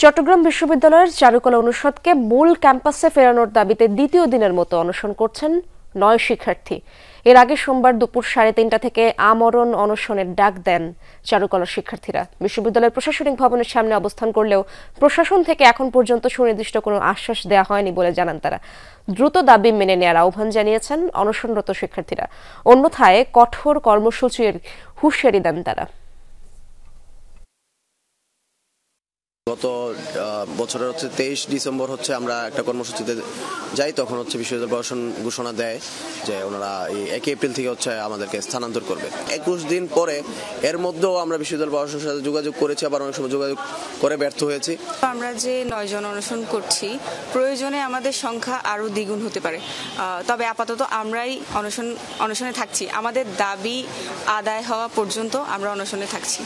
চট্টগ্রাম বিশ্ববিদ্যালয়ের চারুকলা অনুষদকে মূল ক্যাম্পাসে ফেরানোর দাবিতে দ্বিতীয় দিনের মতো অনশন করছেন ৯ শিক্ষার্থী। এর আগে সোমবার দুপুর ৩:৩০ থেকে আমরণ অনশনের ডাক দেন চারুকলা শিক্ষার্থীরা। বিশ্ববিদ্যালয়ের প্রশাসনিক ভবনের সামনে অবস্থান করলেও প্রশাসন থেকে এখন পর্যন্ত সুনির্দিষ্ট কোনো আশ্বাস দেওয়া হয়নি বলে জানান তারা। দ্রুত দাবি মেনে নেওয়ার আহ্বান জানিয়েছেন অনশনরত শিক্ষার্থীরা। অন্যথায় কঠোর কর্মসূচির হুঁশিয়ারি দেন তারা। গত বছরের 23 ডিসেম্বর আমরা একটা কর্মসূচিতে যাই, তখন বিশ্ববিদ্যালয় প্রশাসন ঘোষণা দেয় যে ওনারা এই 1 এপ্রিল থেকে আমাদেরকে স্থানান্তর করবে। 21 দিন পরে এর মধ্যেও আমরা বিশ্ববিদ্যালয় প্রশাসনের সাথে যোগাযোগ করেছি, আবার অনেক সময় যোগাযোগ করে ব্যর্থ হয়েছি। আমরা যে 9 জন অনশন করছি, প্রয়োজনে আমাদের সংখ্যা আরো দ্বিগুণ হতে পারে, তবে আপাতত আমরাই অনশনে থাকছি। আমাদের দাবি আদায় হওয়া পর্যন্ত আমরা অনশনে থাকছি।